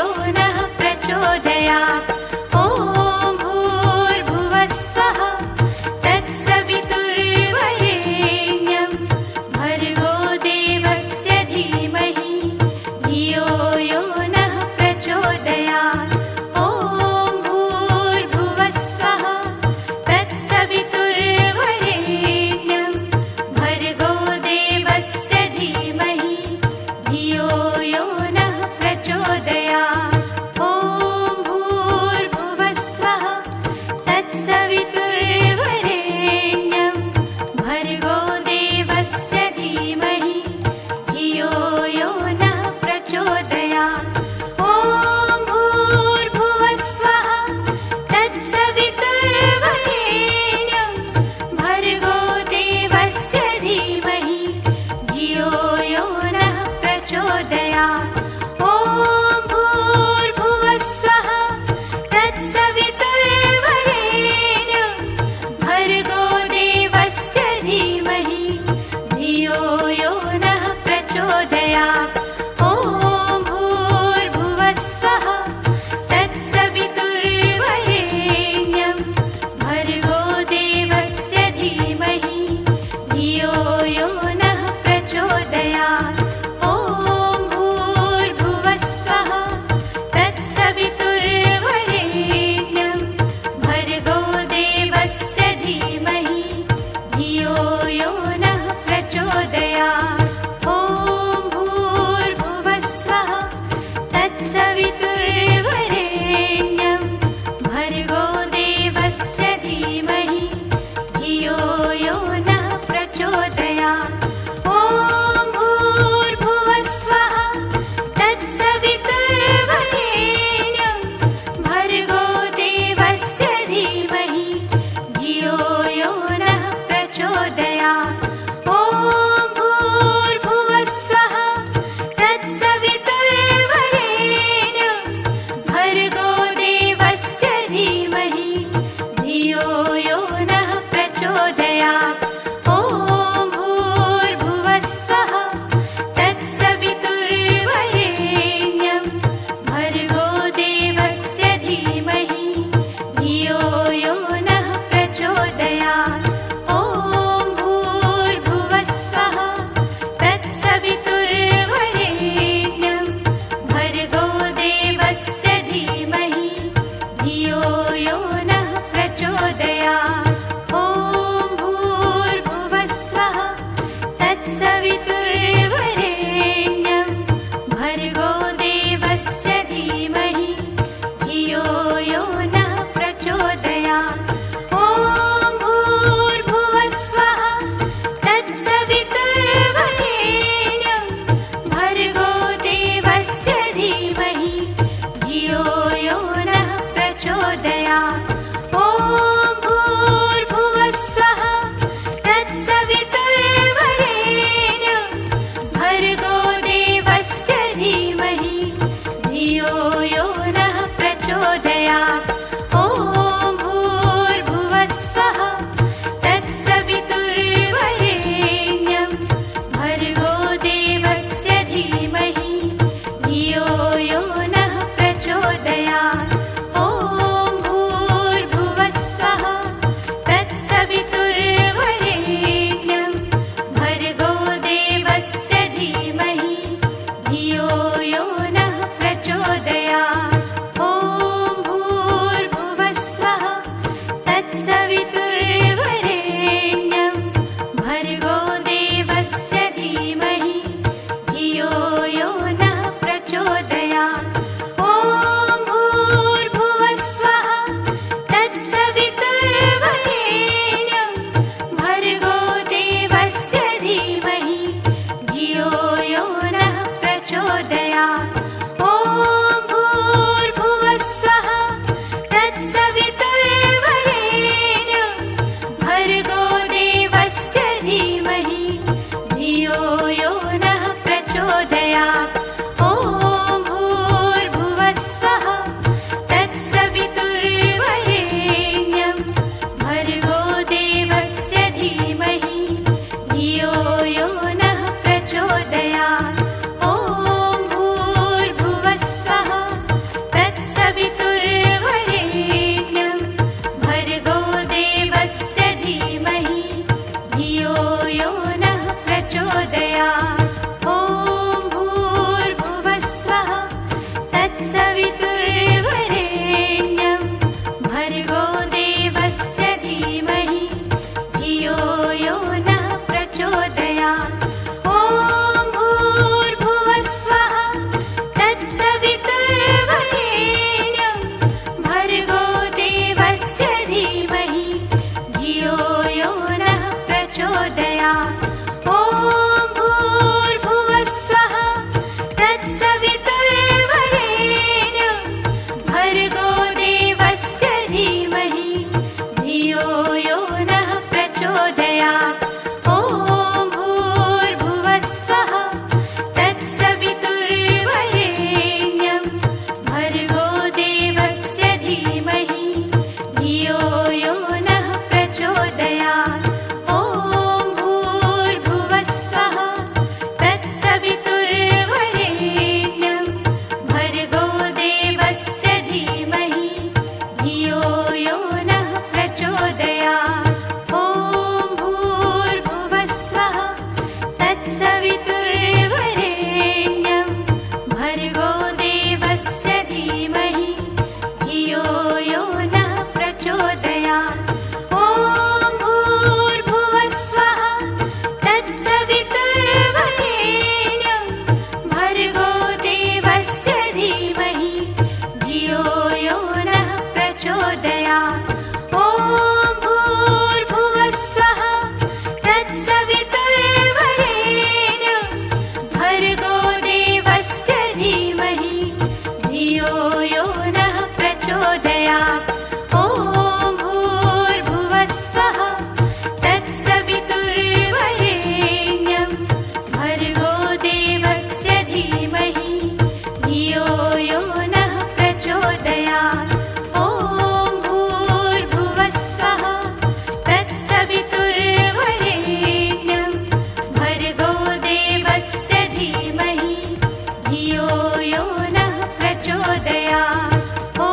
यो नः प्रचोदयात्। ॐ भूर्भुवः स्वः तत्सवितुर्वरेण्यं भर्गो देवस्य धीमहि धियो यो नः प्रचोदयात्। ॐ भूर्भुवः स्वः तत्सवितुर्वरेण्यं भर्गो देवस्य धीमहि धियो यो नः प्रचोदयात्। ॐ भूर्भुवः स्वः तत्सवितुर्वरेण्यं भर्गो देवस्य धीमहि धियो यो नः प्रचोदयात्। ॐ भूर्भुवः स्वः तत्सवितुर्वरेण्यं भर्गो देवस्य धीमहि धियो यो नः प्रचोदयात्। ॐ भूर्भुवः स्वः तत्सवितुर्वरेण्यं भर्गो देवस्य धीमहि धियो यो नः प्रचोदयात्। ॐ भूर्भुवः स्वः तत्सवितुर्वरेण्यं भर्गो देवस्य धीमहि धियो यो नः प्रचोदयात्। ॐ भूर्भुवः स्वः तत्सवितुर्वरेण्यं भर्गो देवस्य धीमहि धियो यो नः प्रचोदयात्। ॐ भूर्भुवः स्वः तत्सवितुर्वरेण्यं भर्गो देवस्य धीमहि धियो यो नः प्रचोदयात्। ॐ भूर्भुवः स्वः तत्सवितुर्वरेण्यं भर्गो देवस्य धीमहि धियो यो नः प्रचोदयात्। ॐ भूर्भुवः स्वः तत्सवितुर्वरेण्यं भर्गो देवस्य धीमहि धियो यो नः प्रचोदयात्। ॐ भूर्भुवः स्वः तत्सवितुर्वरेण्यं भर्गो देवस्य धीमहि धियो यो नः प्रचोदयात्। ॐ भूर्भुवः स्वः तत्सवितुर्वरेण्यं भर्गो देवस्य धीमहि धियो यो नः प्रचोदयात्। ॐ भूर्भुवः स्वः तत्सवितुर्वरेण्यं भर्गो देवस्य धीमहि धियो यो नः प्रचोदयात्। ॐ भूर्भुवः स्वः तत्सवितुर्वरेण्यं भर्गो देवस्य धीमहि धियो यो नः प्रचोदयात्। ॐ भूर्भुवः स्वः तत्सवितुर्वरेण्यं भर्गो देवस्य धीमहि धियो यो नः प्रचोदयात्। ॐ भूर्भुवः स्वः तत्सवितुर्वरेण्यं भर्गो देवस्य धीमहि धियो यो नः प्रचोदयात्। ॐ यो नः प्रचोदयात् ॐ भूर्भुवस्वः तत्सवितुर्वरेण्यं भर्गो देवस्य धीमहि धियो यो नः प्रचोदयात् ॐ भूर्भुवस्वः तत्सवितुर्वरेण्यं भर्गो देवस्य धीमहि धियो यो नः प्रचोदयात् ॐ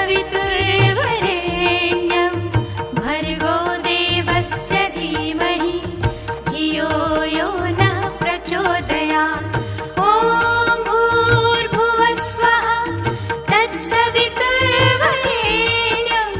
तत्सवितुर्वरेण्यं भर्गो देवस्य धीमहि धियो यो नः प्रचोदयात्। ॐ भूर्भुवः स्वः तत्सवितुर्वरेण्यं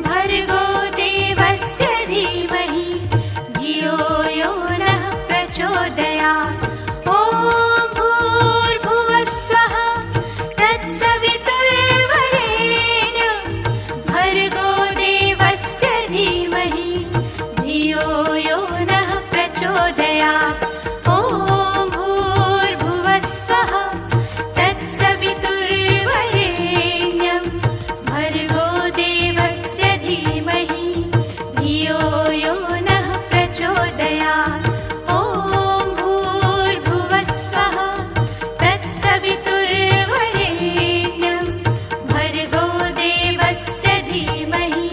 भर्गो देवस्य धीमहि धियो यो नः प्रचोदयात्। ॐ भूर्भुवः स्वः तत्सवितुर्वरेण्यं भर्गो देवस्य धीमहि धियो यो नः प्रचोदयात्। ॐ भूर्भुवः स्वः तत्सवितुर्वरेण्यं भर्गो देवस्य धीमहि धियो यो नः प्रचोदयात्। ॐ भूर्भुवः स्वः तत्सवितुर्वरेण्यं भर्गो देवस्य धीमहि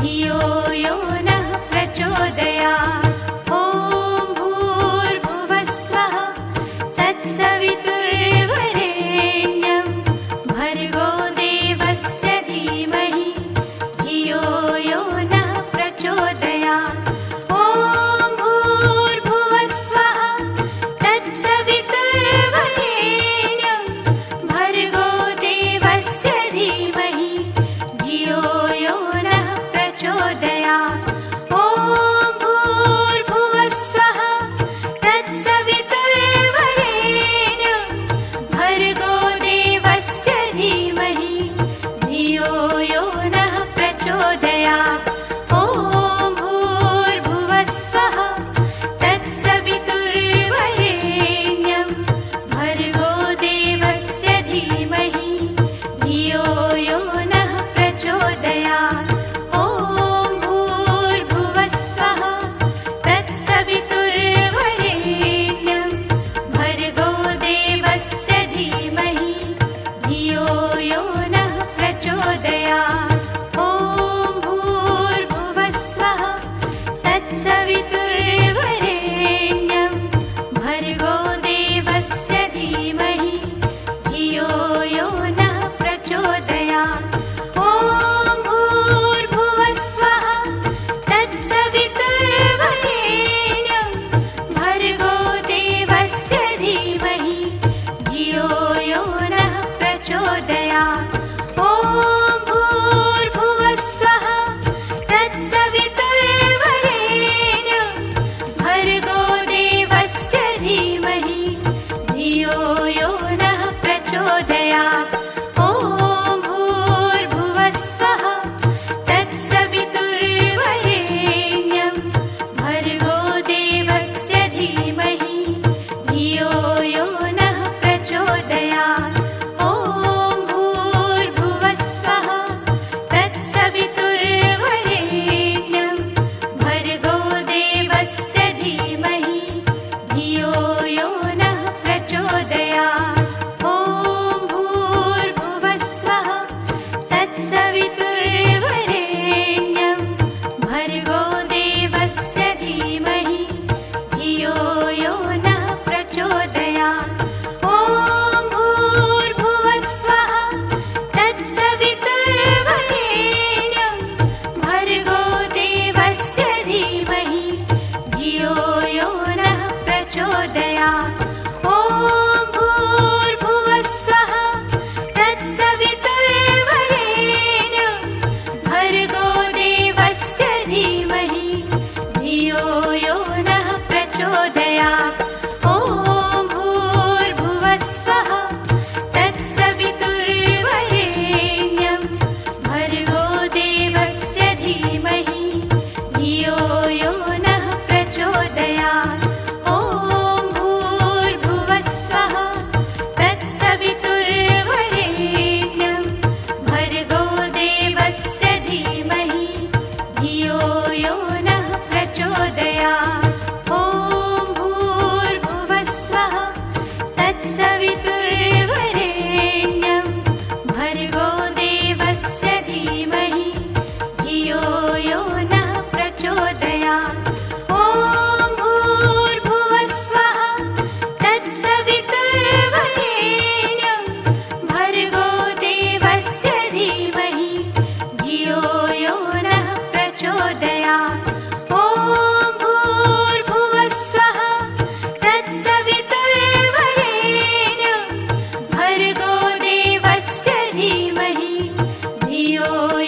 धियो यो नः प्रचोदयात्। ॐ भूर्भुवः स्वः तत्सवितुर्वरेण्यं भर्गो देवस्य धीमहि धियो यो नः प्रचोदयात्। ॐ भूर्भुवः स्वः तत्सवितुर्वरेण्यं भर्गो देवस्य धीमहि धियो यो नः प्रचोदयात्। ॐ भूर्भुवः स्वः तत्सवितुर्वरेण्यं भर्गो देवस्य धीमहि धियो यो नः प्रचोदयात्। ॐ भूर्भुवः स्वः तत्सवितुर्वरेण्यं भर्गो देवस्य धीमहि धियो यो नः प्रचोदयात्। ॐ भूर्भुवः स्वः तत्सवितुर्वरेण्यं भर्गो देवस्य धीमहि धियो यो नः प्रचोदयात्। ॐ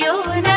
यो न